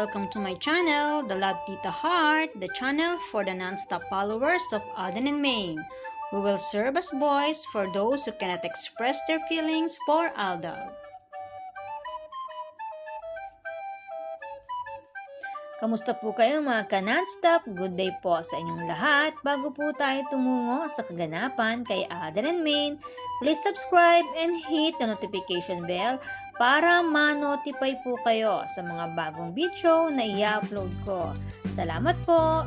welcome to my channel, The Love Tita Heart, the channel for the non-stop followers of Alden and Maine, who will serve as voice for those who cannot express their feelings for Aldab. Kamusta po kayo mga ka-non-stop? Good day po sa inyong lahat. Bago po tayo tumungo sa kaganapan kay Alden and Maine, please subscribe and hit the notification bell para ma-notify po kayo sa mga bagong video na i-upload ko. Salamat po!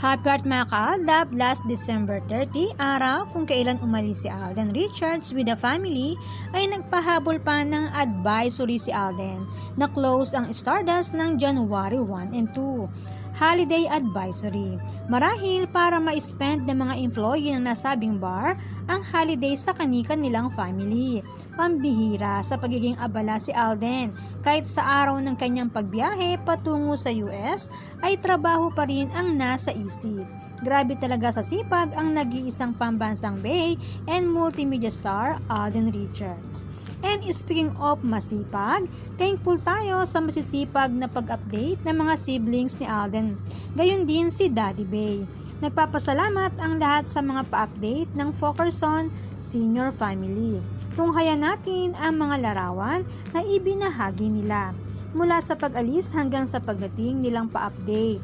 Happy Heart mga ka-Aldab, last December 30, araw kung kailan umalis si Alden Richards with the family, ay nagpahabol pa ng advisory si Alden na close ang Stardust ng January 1 and 2. Holiday advisory. Marahil para ma-spend ng mga employee ng nasabing bar ang holiday sa kani-kanilang family. Pambihira sa pagiging abala si Alden. Kahit sa araw ng kanyang pagbiyahe patungo sa US ay trabaho pa rin ang nasa isip. Grabe talaga sa sipag ang nag-iisang pambansang Bay and multimedia star Alden Richards. And speaking of masipag, thankful tayo sa masisipag na pag-update ng mga siblings ni Alden. Gayon din si Daddy Bay. Nagpapasalamat ang lahat sa mga pa-update ng Fokerson Senior Family. Tunghayan natin ang mga larawan na ibinahagi nila mula sa pag-alis hanggang sa pagdating nilang pa-update.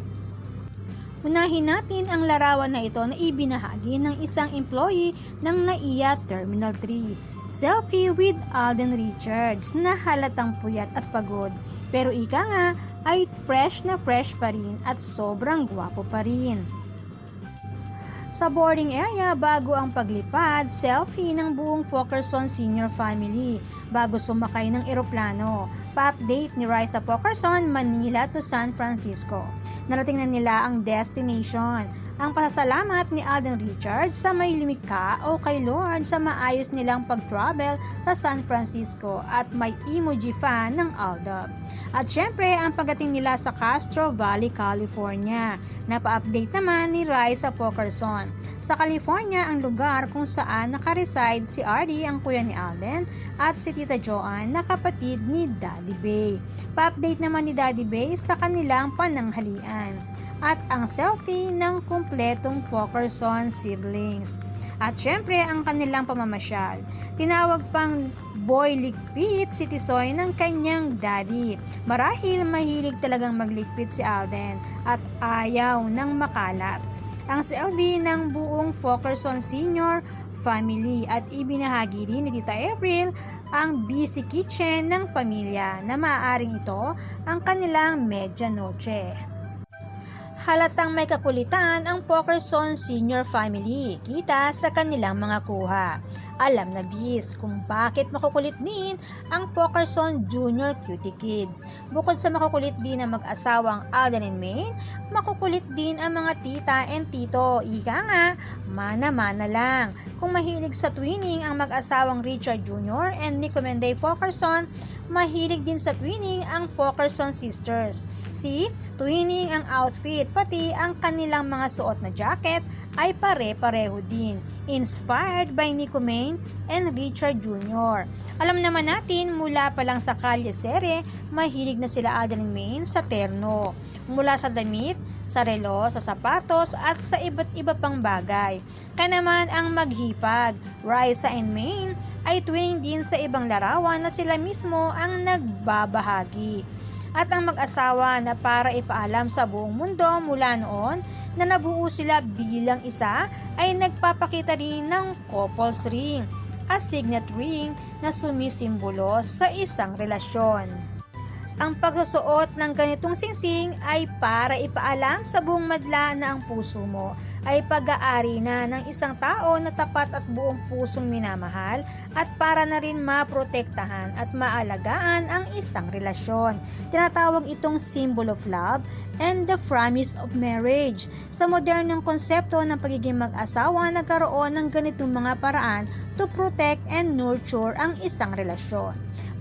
Unahin natin ang larawan na ito na ibinahagi ng isang employee ng NAIA Terminal 3. Selfie with Alden Richards na halatang puyat at pagod. Pero ika nga ay fresh na fresh pa rin at sobrang gwapo pa rin. Sa boarding area bago ang paglipad, selfie ng buong Fokerson Senior Family bago sumakay ng eroplano. Pa-update ni Raisa Fokerson, Manila to San Francisco. Narating na nila ang destination. Ang pasasalamat ni Alden Richards sa may lumikha o kay Lord sa maayos nilang pag-travel sa San Francisco at may emoji fan ng Aldab. At syempre ang pagdating nila sa Castro Valley, California. Napa-update naman ni Raisa Fokerson. Sa California ang lugar kung saan nakareside si Artie, ang kuya ni Alden, at si Tita Joanne na kapatid ni Daddy Bay. Pa-update naman ni Daddy Bay sa kanilang pananghalian at ang selfie ng kumpletong Fokerson siblings. At syempre ang kanilang pamamasyal. Tinawag pang boy ligpit si Tisoy ng kanyang daddy. Marahil mahilig talagang magligpit si Alden at ayaw ng makalat. Ang selfie ng buong Fokerson Senior Family at ibinahagi rin ni Tita April ang busy kitchen ng pamilya na maaaring ito ang kanilang medianoche. Halatang may kakulitan ang Fokerson Senior Family, kita sa kanilang mga kuha. Alam na dis kung bakit makukulit din ang Fokerson Junior Cutie Kids. Bukod sa makukulit din ang mag-asawang Alden and Maine, makukulit din ang mga tita and tito. Ika nga, mana-mana lang. Kung mahilig sa twinning ang mag-asawang Richard Jr. and Nico Menday Fokerson, mahilig din sa twinning ang Fokerson sisters. See, twinning ang outfit, pati ang kanilang mga suot na jacket ay pare-pareho din. Inspired by Nico Maine and Richard Jr. Alam naman natin mula pa lang sa kalye sere, mahilig na sila Alden and Maine sa terno. Mula sa damit, sa relo, sa sapatos at sa iba't iba pang bagay. Kaya naman ang maghipag, Raisa and Maine ay twinning din sa ibang larawan na sila mismo ang nagbabahagi. At ang mag-asawa na para ipaalam sa buong mundo mula noon na nabuo sila bilang isa ay nagpapakita rin ng couple's ring, a signet ring na sumisimbolo sa isang relasyon. Ang pagsusuot ng ganitong singsing ay para ipaalam sa buong madla na ang puso mo ay pag-aari na ng isang tao na tapat at buong pusong minamahal at para na rin maprotektahan at maalagaan ang isang relasyon. Tinatawag itong symbol of love and the promise of marriage. Sa modernong konsepto ng pagiging mag-asawa, nagkaroon ng ganitong mga paraan to protect and nurture ang isang relasyon.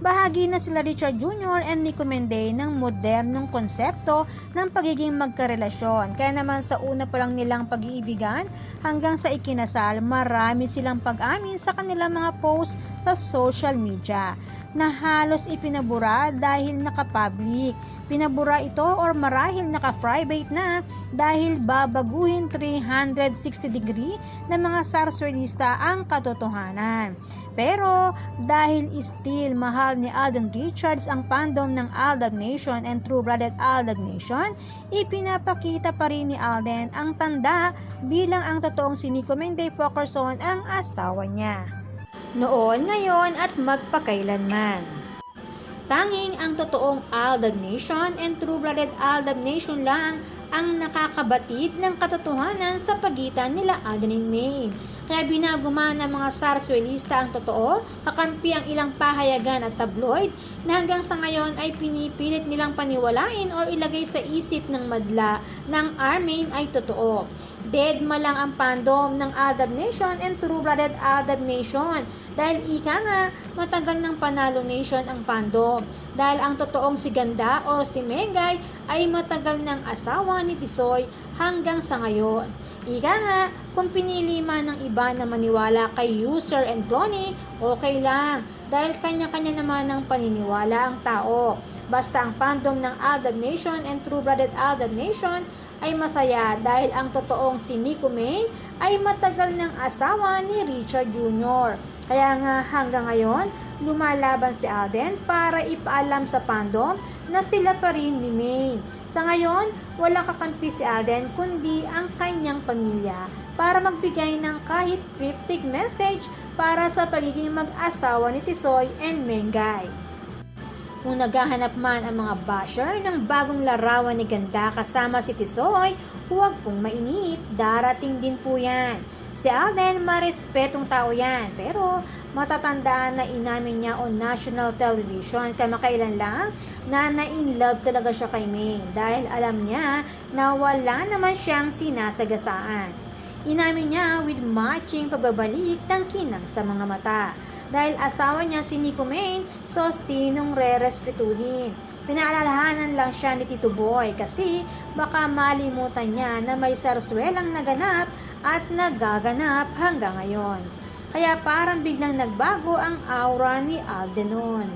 bahagi na sila Richard Jr. and Nico Menday ng modernong konsepto ng pagiging magkarelasyon. Kaya naman sa una pa lang nilang pag-iibigan hanggang sa ikinasal, marami silang pag-amin sa kanilang mga posts sa social media na halos ipinabura dahil naka-public. Pinabura ito or marahil naka-private na dahil babaguhin 360 degree ng mga sarswelista ang katotohanan. Pero dahil still mahal ni Alden Richards ang fandom ng Aldab Nation and True-Blooded Aldab Nation, ipinapakita pa rin ni Alden ang tanda bilang ang totoong si Nico Menday Pokerson ang asawa niya. Noon, ngayon at magpakailanman. Tanging ang totoong Aldab Nation and True-Blooded Aldab Nation lang ang nakakabatid ng katotohanan sa pagitan nila Alden and Maine. Kaya binaguma ng mga sarswelista ang totoo, kakampi ang ilang pahayagan at tabloid na hanggang sa ngayon ay pinipilit nilang paniwalain o ilagay sa isip ng madla ng Armain ay totoo. Deadma lang ang fandom ng Aldab Nation and True-Blooded Aldab Nation dahil ika nga matagal ng Panalo Nation ang fandom dahil ang totoong si Ganda o si Mengay ay matagal ng asawa ni Tisoy hanggang sa ngayon. Ika nga, kung pinili man ng iba na maniwala kay User and Clony, okay lang dahil kanya-kanya naman ng paniniwala ang tao. Basta ang fandom ng Aldab Nation and True-Blooded Aldab Nation ay masaya dahil ang totoong si Nico Maine ay matagal ng asawa ni Richard Jr. Kaya nga hanggang ngayon, lumalaban si Alden para ipaalam sa fandom na sila pa rin ni Maine. Sa ngayon, wala kakampi si Alden kundi ang kanyang pamilya para magbigay ng kahit cryptic message para sa pagiging mag-asawa ni Tisoy and Mengay. Kung naghahanap man ang mga basher ng bagong larawan ni Ganda kasama si Tisoy, huwag pong mainip, darating din po yan. Si Alden, marespetong tao yan, pero matatandaan na inamin niya on national television kamakailan lang na na-in-love talaga siya kay Maine dahil alam niya na wala naman siyang sinasagasaan. Inamin niya with matching pagbabalik ng kinang sa mga mata. Dahil asawa niya si Nico Maine, so sinong re-respetuhin? Pinaalalahanan lang siya ni Tito Boy kasi baka malimutan niya na may sarswelang naganap at nagaganap hanggang ngayon. Kaya parang biglang nagbago ang aura ni Alden noon.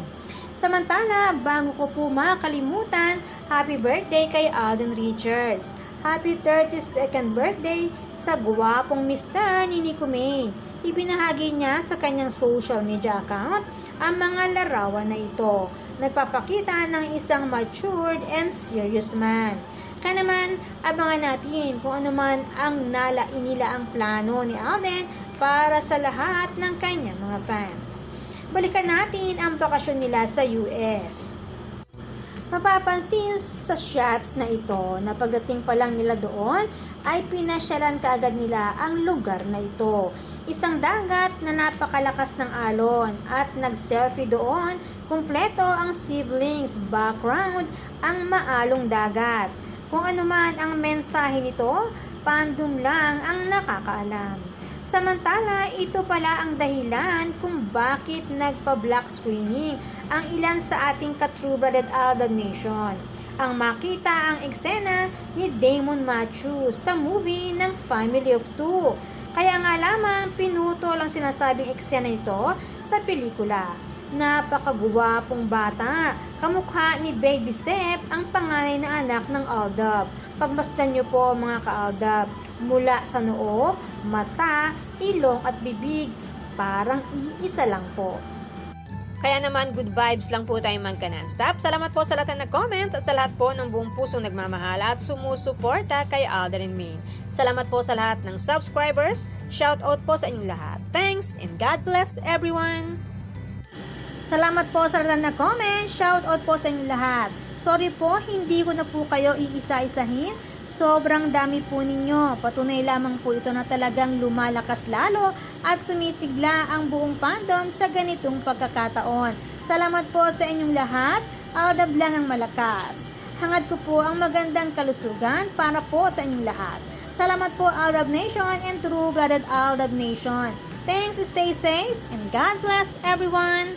Samantala, bago ko po makalimutan, happy birthday kay Alden Richards. Happy 32nd birthday sa guwapong mister ni Nico Maine. Ibinahagi niya sa kanyang social media account ang mga larawan na ito. Nagpapakita ng isang matured and serious man. Kaya naman, abangan natin kung ano man ang nalain nila ang plano ni Alden para sa lahat ng kanyang mga fans. Balikan natin ang bakasyon nila sa US. Mapapansin sa shots na ito na pagdating pa lang nila doon ay pinasyalan kaagad nila ang lugar na ito. Isang dagat na napakalakas ng alon at nag-selfie doon, kumpleto ang siblings, background, ang maalong dagat. Kung ano man ang mensahe nito, fandom lang ang nakakaalam. Samantala, ito pala ang dahilan kung bakit nagpa-black screening ang ilan sa ating ka-True-Blooded Aldab Nation. Ang makita ang eksena ni Damon Matthews sa movie ng Family of Two. Kaya nga lamang pinuto lang sinasabing eksena ito sa pelikula. Napakaguwapong bata, kamukha ni Baby Sep ang panganay na anak ng Aldab. Pagmasdan niyo po mga ka-Aldab, mula sa noo, mata, ilong at bibig, parang iisa lang po. Kaya naman, good vibes lang po tayo magka-non-stop. Salamat po sa lahat ng nag-comments at sa lahat po ng buong pusong nagmamahal at sumusuporta kay Alden and Maine. Salamat po sa lahat ng subscribers. Shout out po sa inyong lahat. Thanks and God bless everyone! Salamat po sa lahat ng nag-comment. Shout out po sa inyong lahat. Sorry po, hindi ko na po kayo iisa-isahin. Sobrang dami po ninyo. Patunay lamang po ito na talagang lumalakas lalo at sumisigla ang buong fandom sa ganitong pagkakataon. Salamat po sa inyong lahat. Aldab lang ang malakas. Hangad ko po ang magandang kalusugan para po sa inyong lahat. Salamat po Aldab Nation and True-Blooded Aldab Nation. Thanks, stay safe, and God bless everyone!